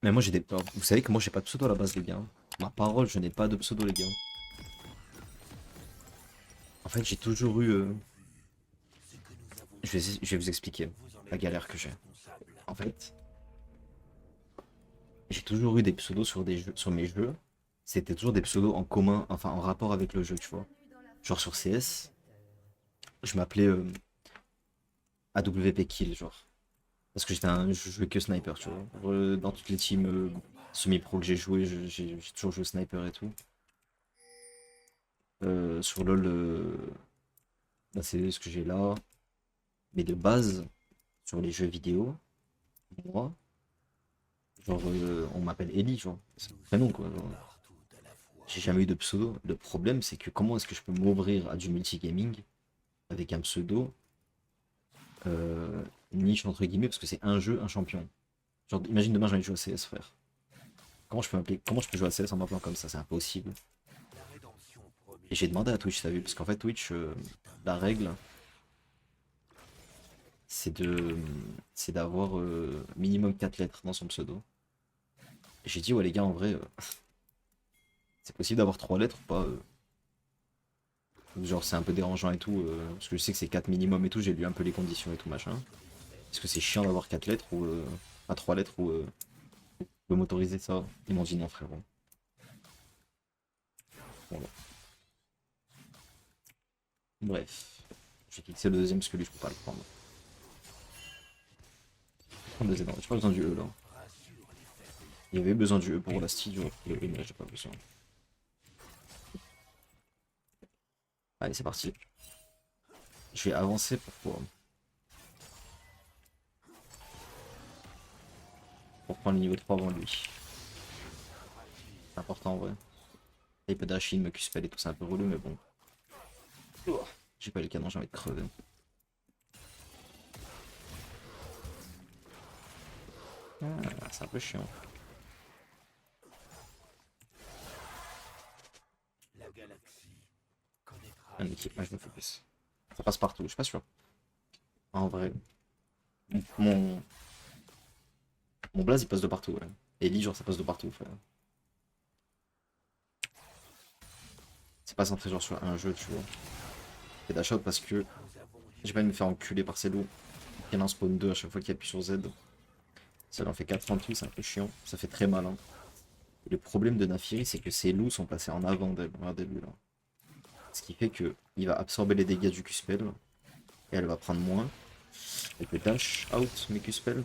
Mais moi j'ai des. Alors, vous savez que moi j'ai pas de pseudo à la base les gars. Ma parole, je n'ai pas de pseudo les gars. En fait j'ai toujours eu. Je vais vous expliquer la galère que j'ai. En fait, j'ai toujours eu des pseudos sur des jeux, sur mes jeux. C'était toujours des pseudos en commun, enfin en rapport avec le jeu, tu vois. Genre sur CS, je m'appelais AWP Kill, genre. Parce que je jouais que sniper, tu vois. Dans toutes les teams semi-pro que j'ai joué, j'ai toujours joué sniper et tout. Sur LoL, bah, c'est ce que j'ai là. Mais de base, sur les jeux vidéo, moi, genre, on m'appelle Ellie, genre. C'est mon prénom, quoi. J'ai jamais eu de pseudo. Le problème, c'est que comment est-ce que je peux m'ouvrir à du multigaming avec un pseudo niche entre guillemets, parce que c'est un jeu, un champion. Genre, imagine demain j'ai envie de jouer à CS, frère. Comment je peux jouer à CS en m'appelant comme ça? C'est impossible. Et j'ai demandé à Twitch, t'as vu? Parce qu'en fait, Twitch, la règle, c'est de, c'est d'avoir minimum 4 lettres dans son pseudo. Et j'ai dit, ouais, les gars, en vrai, c'est possible d'avoir 3 lettres ou pas? Genre, c'est un peu dérangeant et tout, parce que je sais que c'est 4 minimum et tout, j'ai lu un peu les conditions et tout, machin. Est-ce que c'est chiant d'avoir 4 lettres ou à 3 lettres ou on peut m'autoriser ça? Ils m'ont dit non, frérot. Voilà. Bref. Je vais fixer le deuxième parce que lui, je peux pas le prendre. Prendre le Z, j'ai pas besoin du E là. Il y avait besoin du E pour la style, le E, mais là, j'ai pas besoin. Allez, c'est parti. Je vais avancer pour prendre le niveau 3 avant lui. C'est important en vrai. Il peut dash in, me Q-spell et tout, c'est un peu relou, mais bon. J'ai pas les canons, j'ai envie de crever. Ah, c'est un peu chiant. Un équipe, moi je me focus. Ça passe partout, je suis pas sûr. En vrai, mon, mon blaze il passe de partout, ouais. Et Lee, genre ça passe de partout, frère. C'est pas centré genre sur un jeu, tu vois. Et dash out parce que j'ai pas envie de me faire enculer par ces loups. Il y en a un spawn 2 à chaque fois qu'il appuie sur Z. Ça lui en fait 4 en tout, c'est un peu chiant. Ça fait très mal. Hein. Et le problème de Naafiri, c'est que ses loups sont placés en avant d'elle. Regardez-lui là. Ce qui fait que il va absorber les dégâts du Q-spell. Et elle va prendre moins. Elle peut dash out mes Q-spell.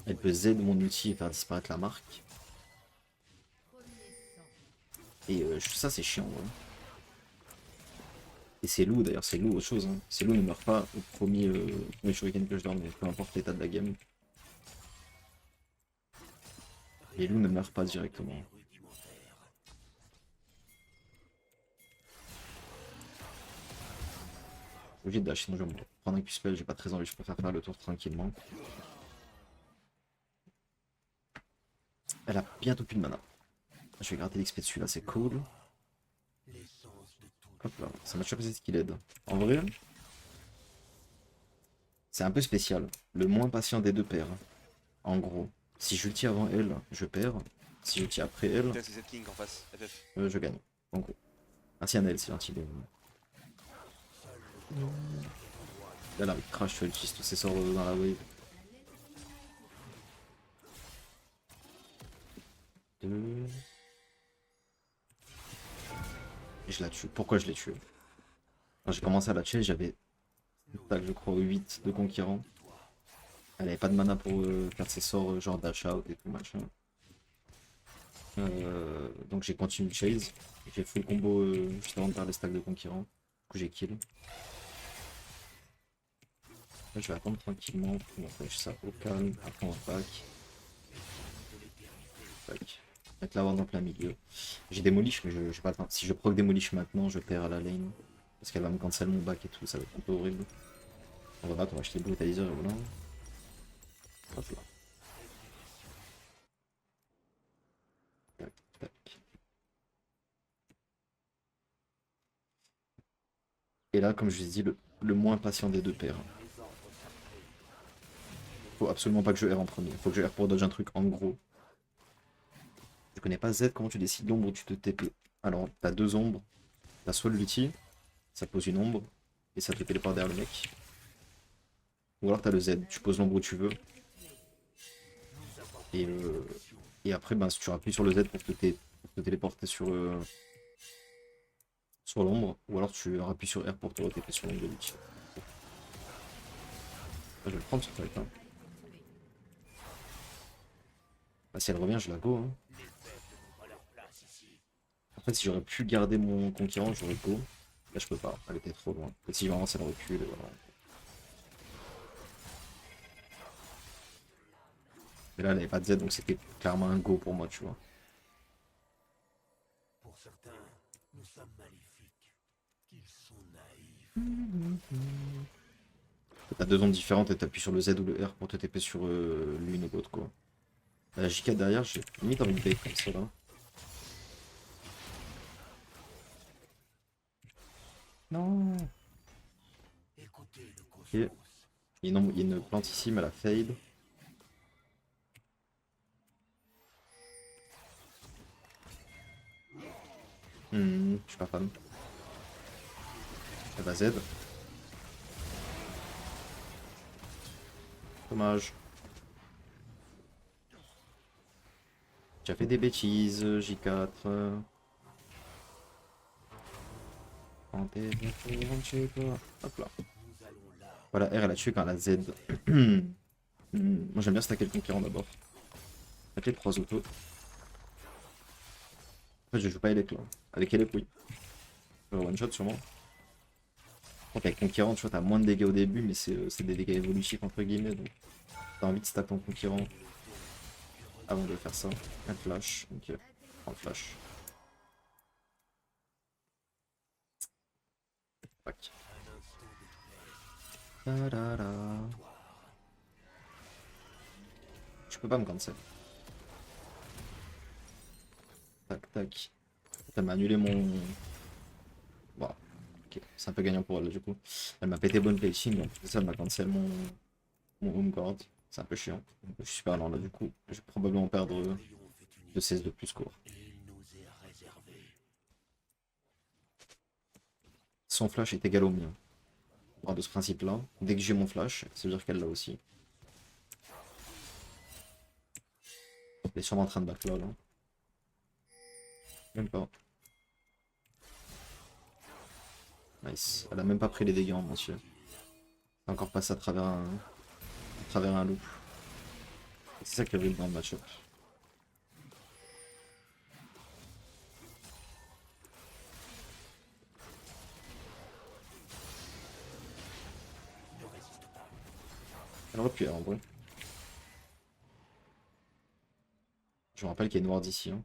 Elle peut Z mon ulti et faire disparaître la marque. Et ça c'est chiant. Ouais. Et c'est loup d'ailleurs, c'est loup autre chose. Hein. C'est loup ne meurt pas au premier shuriken que je donne, mais peu importe l'état de la game. Les loups ne meurent pas directement. Obligé de dash, sinon je vais me prendre un Q-spell, j'ai pas très envie, je préfère faire le tour tranquillement. Elle a bientôt plus de mana. Je vais gratter l'XP dessus là, c'est cool. Hop là, ça m'a choqué ce qu'il aide. En vrai, c'est un peu spécial. Le moins patient des deux perd. En gros, si je l'ulti avant elle, je perds. Si je l'ulti après elle, Putain, c'est cette king en face, FF. je gagne. En gros. Merci à Naël, c'est gentil. Là, avec Crash, tu utilise tous ses sorts dans la wave. Deux. Et je la tue. Pourquoi je l'ai tué? Quand j'ai commencé à la tuer, j'avais, tac, je crois, 8 de conquérants. Elle avait pas de mana pour faire ses sorts, genre dash out et tout machin. Donc j'ai continué le chase. J'ai fait le combo juste avant de faire les stacks de conquérants. Du coup j'ai kill. Là, je vais attendre tranquillement pour empêcher ça au calme. Après on pack. Tac. Mettre la ward en plein milieu. J'ai démolish mais je j'ai pas le temps. Si je proc démolish maintenant, je perds à la lane. Parce qu'elle va me cancel mon back et tout, ça va être un peu horrible. On va battre, on va acheter le brutalizer et voilà. Hop là. Tac, tac. Et là, comme je vous ai dit, le moins patient des deux paires. Faut absolument pas que je R en premier. Faut que je R pour dodge un truc en gros. Je connais pas Z, comment tu décides l'ombre où tu te TP? Alors, t'as deux ombres. T'as soit l'ulti, ça pose une ombre, et ça te téléporte derrière le mec. Ou alors t'as le Z, tu poses l'ombre où tu veux. Et, euh, et après, ben, si tu appuies sur le Z pour te téléporter sur l'ombre, ou alors tu appuies sur R pour te TP sur l'ombre de l'ulti. Je vais le prendre sur fight. Hein. Bah, si elle revient, je la go. Hein. En fait, si j'aurais pu garder mon conquérant, j'aurais go. Là, je peux pas, elle était trop loin. En fait, si j'avance, elle recule, et voilà. Mais là, elle avait pas de Z, donc c'était clairement un go pour moi, tu vois. Pour certains, nous sommes maléfiques, qu'ils sont naïfs. T'as deux ondes différentes et t'appuies sur le Z ou le R pour te TP sur l'une ou l'autre, quoi. La JK derrière, j'ai limite envie de bait comme ça, là. Non. Écoutez le Ok. cosmos. Il y a une plante ici, mais elle a fade. Je suis pas fan. Elle va Z. Dommage. J'ai fait des bêtises, J4. Rentre chez toi. Hop là. Nous allons là. Voilà, R elle a tué quand elle a Z. Moi j'aime bien stacker le conquérant d'abord. Avec les 3 autos. En fait, je joue pas Elec là. Avec Elec, oui. Je vais one shot sûrement. Donc avec conquérant, tu vois, t'as moins de dégâts au début, mais c'est des dégâts évolutifs entre guillemets. Donc t'as envie de stack ton conquérant avant de faire ça. Un flash. Ok. Prends le flash. Tac. Ta-da-da. Je peux pas me cancel. Tac, tac. Elle m'a annulé mon. Bon, ok, c'est un peu gagnant pour elle du coup. Elle m'a pété bonne placing, donc ça elle m'a cancel mon home guard. C'est un peu chiant. Je suis super lent là du coup. Je vais probablement perdre de 16 de plus court. Il nous est réservé. Son flash est égal au mien. On part de ce principe là. Dès que j'ai mon flash, ça veut dire qu'elle l'a aussi. Elle est sûrement en train de back là. Même pas. Nice. Elle a même pas pris les dégâts en monsieur. Elle a encore passé à travers un loop. C'est ça qui est horrible dans le match-up. Elle aurait pu en vrai. Je me rappelle qu'il est noir d'ici. Hein.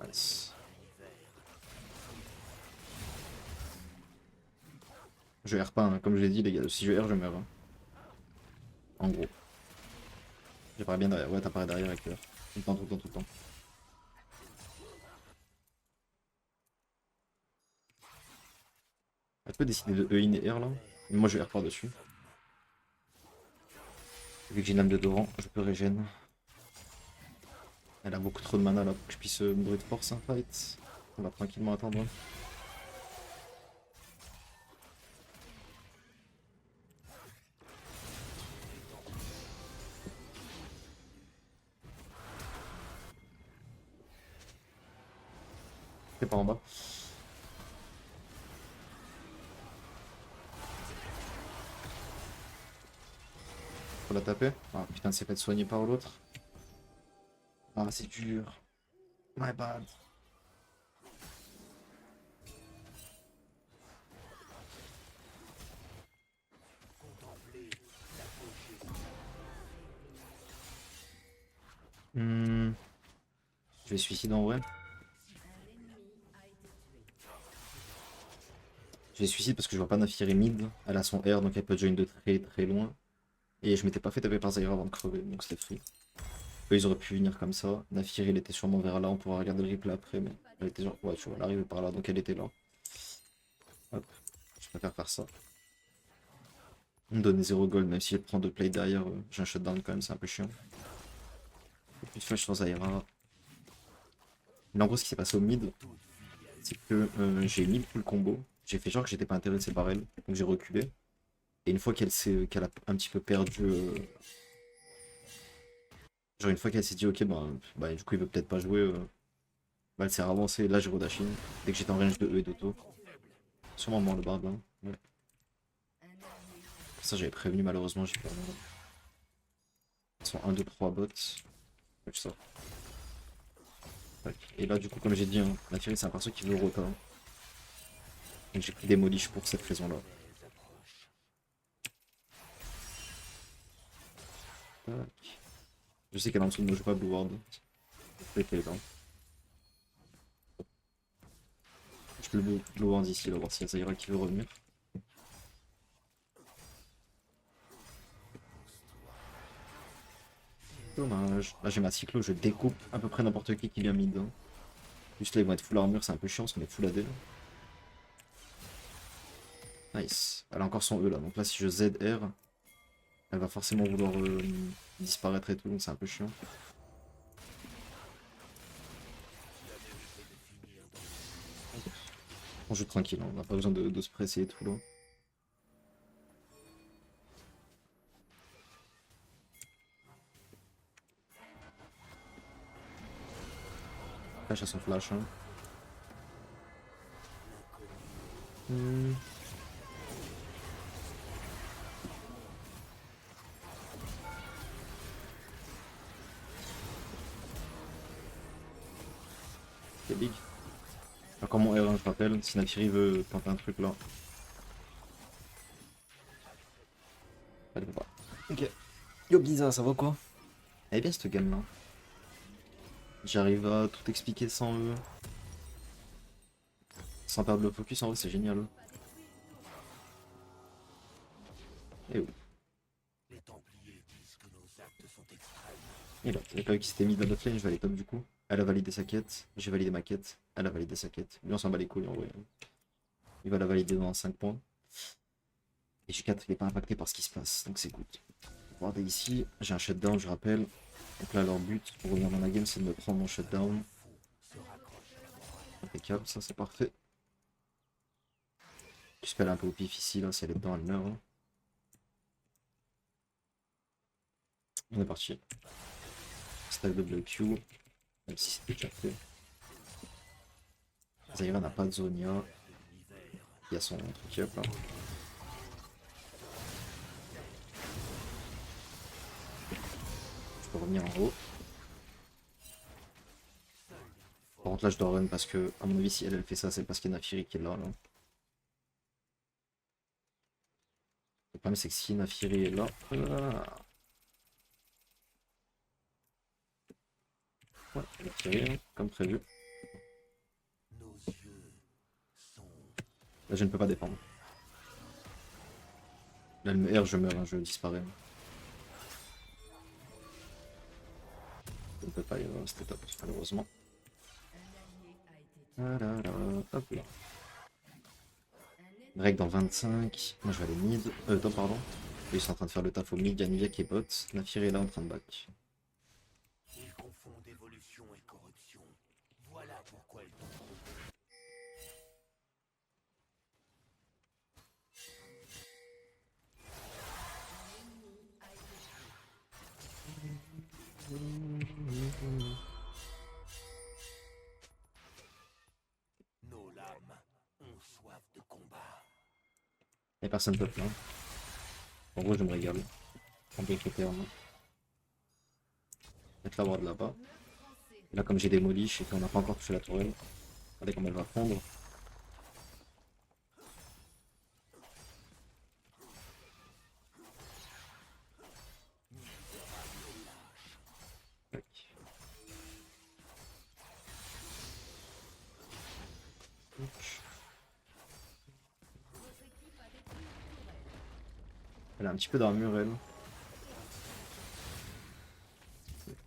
Nice. Je R pas, hein. Comme je l'ai dit les gars, si je R je meurs. Hein. En gros. J'apparais bien derrière, ouais t'apparais derrière avec R. Tout le temps, tout le temps, tout le temps. Elle peut décider de E-in et R là. Mais moi je R par dessus. Vu que j'ai une lame de Doran, je peux régène. Elle a beaucoup trop de mana là pour que je puisse me brute force un fight. On va tranquillement attendre. C'est pas en bas. Faut la taper. Ah putain, c'est fait soigner par l'autre. Ah c'est dur. My bad. Je vais suicider en vrai. Je vais suicide parce que je vois pas Nafiri mid. Elle a son R donc elle peut join de très très loin. Et je m'étais pas fait taper par Zyra avant de crever donc c'était free. Eux ils auraient pu venir comme ça. Nafiri elle était sûrement vers là, on pourra regarder le replay après mais elle était genre ouais tu vois elle arrivait par là donc elle était là. Hop, je préfère faire ça. Me donner 0 gold, même si elle prend 2 plays derrière, j'ai un shutdown quand même, c'est un peu chiant. Et puis flash sur Zyra. Mais en gros, ce qui s'est passé au mid, c'est que j'ai mis le combo. J'ai fait genre que j'étais pas intéressé par elle, donc j'ai reculé. Et une fois qu'elle a un petit peu perdu. Genre, une fois qu'elle s'est dit, ok, bah, du coup, il veut peut-être pas jouer, bah, elle s'est avancée. Là, j'ai redashing. Dès que j'étais en range de E et d'auto. Sûrement mort le barbe là. Ouais. Ça, j'avais prévenu, malheureusement, j'ai pas. Ils sont 1, 2, 3 bots. Ouais, je sors. Tac. Et là, du coup, comme j'ai dit, hein, la Fury, c'est un perso qui veut rota. Donc, j'ai pris Démolish pour cette raison-là. Tac. Je sais qu'elle est en dessous de moi, je joue pas Blue Ward. Je peux là. Je peux le Blue Ward ici, là, voir s'il y a Zyra qui veut revenir. Dommage. Là, j'ai ma cyclo, je découpe à peu près n'importe qui vient mid. Hein. Juste là, ils vont être full armure, c'est un peu chiant parce qu'on est full AD. Nice. Elle a encore son E là, donc là, si je ZR, elle va forcément vouloir disparaître et tout, donc c'est un peu chiant. On joue tranquille, hein, on n'a pas besoin de se presser et tout là. Flash à son flash. Hein. C'est big. Encore mon R1, je rappelle, si Nafiri veut tenter un truc là. Elle veut pas. Ok. Yo Biza, ça va quoi? Elle est bien cette game là. J'arrive à tout expliquer sans perdre le focus, en vrai c'est génial. Et où? Les Templiers disent que nos actes sont extrêmes. Et là, le qui s'était mis dans notre lane, je vais aller top du coup. Elle a validé sa quête, j'ai validé ma quête, elle a validé sa quête. Lui on s'en bat les couilles en vrai. Il va la valider dans 5 points. Et G4 il est pas impacté par ce qui se passe, donc c'est good. Regardez ici, j'ai un shutdown, je rappelle. Donc là leur but pour revenir dans la game c'est de me prendre mon shutdown. Impeccable, ça c'est parfait. J'espère elle est un peu au pif ici, là, si elle est dedans elle meurt. Hein. On est parti. Stack double Q, même si c'était déjà fait. Zyra n'a pas de Zonia. Il y a son truc up là. Je peux revenir en haut. Par contre là je dois run parce que, à mon avis, si elle fait ça, c'est parce qu'il y a Nafiri qui est là. Le problème c'est que si Nafiri est là. Ouais, Nafiri, hein, comme prévu. Là je ne peux pas défendre. Là elle me R, je meurs, hein, je disparais. Je ne peux pas y rester top, malheureusement. Voilà, hop là. Drake dans 25. Moi je vais aller mid. Top, pardon. Ils sont en train de faire le taf au mid. Yanivia qui est bot. Nafiri est là en train de back. Ils confondent évolution et corruption. Voilà pourquoi ils t'ont trompé. Nos lames ont soif de combat. Y'a personne top là. En gros je me régale. En bien côté en main. Mettre la ward là-bas. Et là comme j'ai démoli et qu'on n'a pas encore touché la tourelle. Regardez comme elle va fondre. Tac. Elle a un petit peu d'armure elle.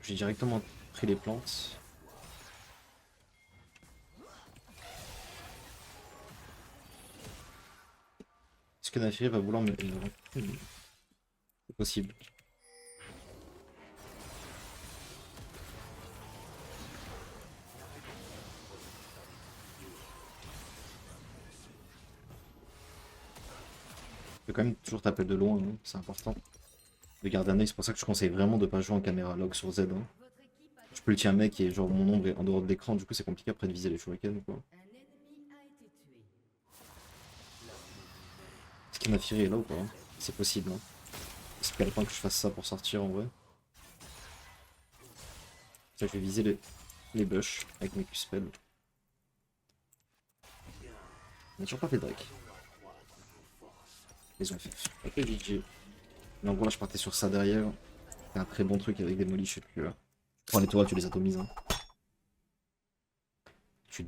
J'ai directement pris les plantes. que Naafiri va vouloir me... C'est possible. Je peux quand même toujours taper de loin, hein, c'est important. De garder un œil, c'est pour ça que je conseille vraiment de pas jouer en caméra log sur Z. Hein. Je peux ulti un mec et genre mon ombre est en dehors de l'écran, du coup c'est compliqué après de viser les shurikens ou quoi. Est-ce qu'il m'a firé là ou pas? C'est possible. Hein. C'est quel point que je fasse ça pour sortir en vrai. Ça, je vais viser les bush avec mes Q-spells. On n'a toujours pas fait Drake. Ils ont fait. Ok, GG. Mais en gros là je partais sur ça derrière. C'est un très bon truc avec des molly, je sais plus là. Tu prends les tours, tu les atomises. Hein. Tu